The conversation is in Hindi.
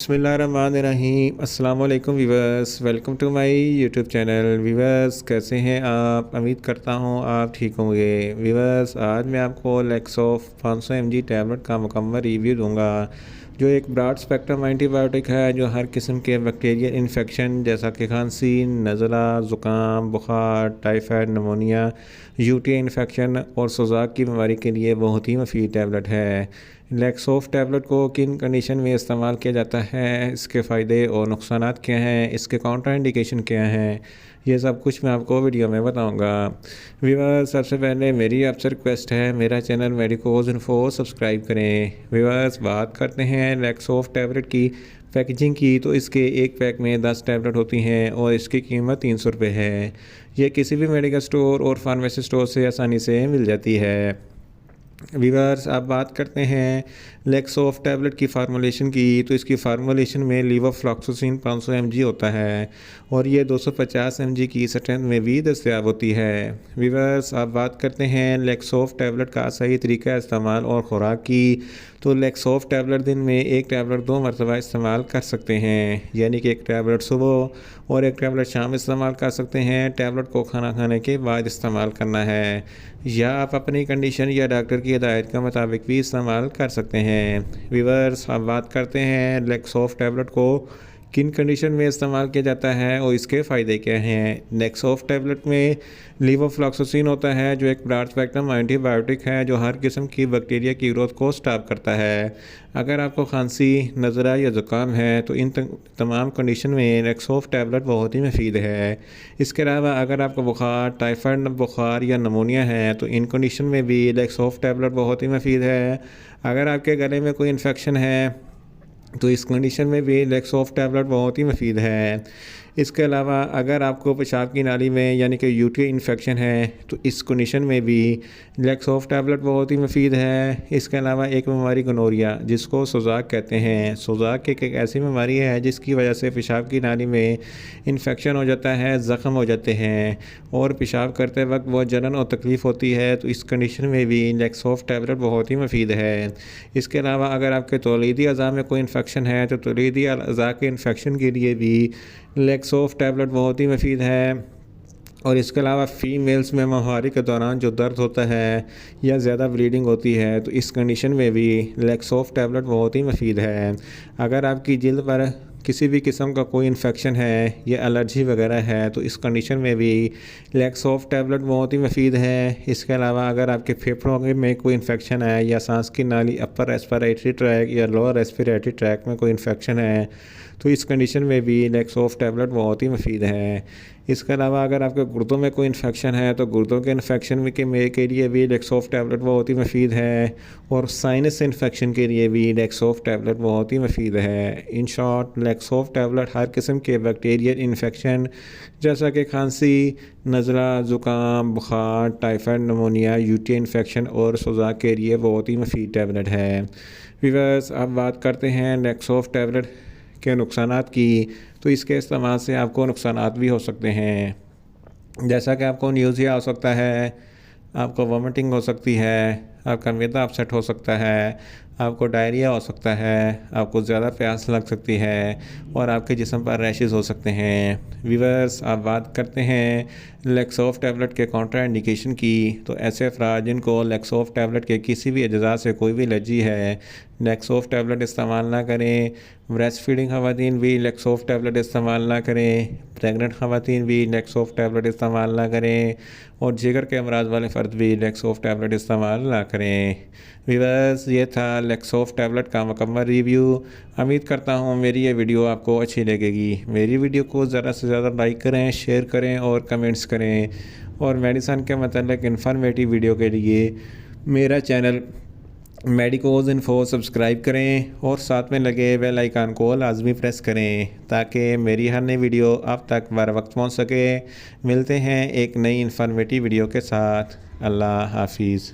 बिस्मिल्लाहिर्रहमानिर्रहीम। अस्सलाम वालेकुम viewers, welcome to my YouTube channel. Viewers कैसे हैं आप? उम्मीद करता हूं आप ठीक होंगे। वीवर्स आज मैं आपको लेक्सोफ 500 mg टैबलेट का मुकम्मल रिव्यू दूंगा, जो एक ब्रॉड स्पेक्ट्रम एंटीबायोटिक है जो हर किस्म के बैक्टीरियल इन्फेक्शन जैसा कि खांसी, नज़ला, ज़ुकाम, बुखार, टाइफाइड, नमोनिया, यूटी इन्फेक्शन और सोजाक की बीमारी के लिए बहुत ही मुफीद टैबलेट है। लेक्सोफ टैबलेट को किन कंडीशन में इस्तेमाल किया जाता है, इसके फ़ायदे और नुकसान क्या हैं, इसके काउंटर इंडिकेशन क्या हैं, ये सब कुछ मैं आपको वीडियो में बताऊंगा। व्यूअर्स सबसे पहले मेरी आपसे रिक्वेस्ट है, मेरा चैनल मेडिकोज इन्फो सब्सक्राइब करें। व्यूअर्स बात करते हैं लेक्सोफ टैबलेट की पैकेजिंग की, तो इसके एक पैक में 10 टैबलेट होती हैं और इसकी कीमत 300 रुपये है। ये किसी भी मेडिकल स्टोर और फार्मेसी स्टोर से आसानी से मिल जाती है। वीवर्स आप बात करते हैं लेक्सोफ टैबलेट की फार्मूलेशन की, तो इसकी फार्मूलेशन में लीवोफ्लॉक्सासिन 500 mg होता है और ये 250 mg की स्ट्रेंथ में भी दस्तयाब होती है। वीवर्स आप बात करते हैं लेक्सोफ टैबलेट का सही तरीका इस्तेमाल और ख़ुराक की, तो लेक्सोफ टैबलेट दिन में एक टैबलेट 2 मरतबा इस्तेमाल कर सकते हैं, यानी कि एक टैबलेट सुबह और एक टैबलेट शाम इस्तेमाल कर सकते हैं। टैबलेट को खाना खाने के बाद इस्तेमाल करना है, या आप अपनी कंडीशन या डॉक्टर की हिदायत के मुताबिक भी इस्तेमाल कर सकते हैं। वीवर्स अब बात करते हैं लेक्सोफ टैबलेट को किन कंडीशन में इस्तेमाल किया जाता है और इसके फ़ायदे क्या हैं। लेक्सोफ टैबलेट में लीवोफ्लॉक्सासिन होता है जो एक ब्रॉड स्पेक्ट्रम एंटीबायोटिक है जो हर किस्म की बैक्टीरिया की ग्रोथ को स्टॉप करता है। अगर आपको खांसी, नज़ला या ज़ुकाम है तो इन तमाम कंडीशन में लेक्सोफ टैबलेट बहुत ही मुफीद है। इसके अलावा अगर आपको बुखार, टाइफाइड बुखार या नमोनिया है तो इन कंडीशन में भी लेक्सोफ टैबलेट बहुत ही मुफीद है। अगर आपके गले में कोई इन्फेक्शन है तो इस कंडीशन में भी लेक्सोफ टैबलेट बहुत ही मुफीद है। इसके अलावा अगर आपको पेशाब की नाली में यानी कि यूटी इन्फेक्शन है तो इस कंडीशन में भी लेक्सोफ टैबलेट बहुत ही मुफीद है। इसके अलावा एक बीमारी गोनोरिया जिसको सोजाक कहते हैं, सोजाक एक ऐसी बीमारी है जिसकी वजह से पेशाब की नाली में इन्फेक्शन हो जाता है, ज़ख़म हो जाते हैं और पेशाब करते वक्त बहुत जलन और तकलीफ़ होती है, तो इस कंडीशन में भी लेक्सोफ टैबलेट बहुत ही मुफीद है। इसके अलावा अगर आपके तौलीदी अज़ा में कोई इन्फेक्शन है तो तौलीदी अज़ा के इन्फेक्शन के लिए भी लेक्सोफ टैबलेट बहुत ही मुफीद है। और इसके अलावा फ़ीमेल्स में माहवारी के दौरान जो दर्द होता है या ज़्यादा ब्लीडिंग होती है तो इस कंडीशन में भी लेक्सोफ टैबलेट बहुत ही मुफीद है। अगर आपकी जिल्द पर किसी भी किस्म का कोई इन्फेक्शन है या एलर्जी वगैरह है तो इस कंडीशन में भी लेक्सोफ टैबलेट बहुत ही मुफीद है। इसके अलावा अगर आपके फेफड़ों में कोई इन्फेक्शन है या सांस की नाली, अपर रेस्पिरेटरी ट्रैक या लोअर रेस्पिरेटरी ट्रैक में कोई इन्फेक्शन है तो इस कंडीशन में भी लेक्सोफ टैबलेट बहुत ही मुफीद है। इसके अलावा अगर आपके गुर्दों में कोई इन्फेक्शन है तो गुर्दों के इन्फेक्शन के लिए भी लेक्सोफ टैबलेट बहुत ही मुफीद है और साइनस इन्फेक्शन के लिए भी लेक्सोफ टैबलेट बहुत ही मुफीद है। इन शॉर्ट लेक्सोफ टैबलेट हर किस्म के बैक्टीरियल इन्फेक्शन जैसा कि खांसी, नज़ला, ज़ुकाम, बुखार, टाइफाइड, नमोनिया, यूटी इन्फेक्शन और सोजाक के लिए बहुत ही मुफीद टैबलेट है। व्यूअर्स अब बात करते हैं लेक्सोफ टैबलेट के नुकसानात की, तो इसके इस्तेमाल से आपको नुकसानात भी हो सकते हैं, जैसा कि आपको न्यूज़िया हो सकता है, आपको वॉमिटिंग हो सकती है, आपका मैदा अपसेट हो सकता है, आपको डायरिया हो सकता है, आपको ज़्यादा प्यास लग सकती है और आपके जिस्म पर रैशेस हो सकते हैं। व्यूअर्स आप बात करते हैं लेक्सोफ टैबलेट के काउंटर इंडिकेशन की, तो ऐसे अफराद जिनको लेक्सोफ टैबलेट के किसी भी अज्जा से कोई भी एलर्जी है लेक्सोफ टैबलेट इस्तेमाल ना करें। ब्रेस्ट फीडिंग ख़वातीन भी लेक्सोफ टैबलेट इस्तेमाल ना करें, प्रेगनेंट ख़वातीन भी लेक्सोफ टैबलेट इस्तेमाल ना करें और जिगर के अमराज वाले फ़र्द भी लेक्सोफ टैबलेट इस्तेमाल ना करें। व्यूअर्स ये था लेक्सोफ टैबलेट का मुकम्मल रिव्यू। उम्मीद करता हूँ मेरी ये वीडियो आपको अच्छी लगेगी। मेरी वीडियो को ज़्यादा से ज़्यादा लाइक करें, शेयर करें और कमेंट्स करें और मेडिसिन के मतलब इन्फॉर्मेटिव वीडियो के लिए मेरा चैनल मेडिकोज इन्फो सब्सक्राइब करें और साथ में लगे बेल आइकन को लाजमी प्रेस करें ताकि मेरी हर नई वीडियो आप तक बर वक्त पहुँच सके। मिलते हैं एक नई इन्फॉर्मेटिव वीडियो के साथ। अल्लाह हाफिज़।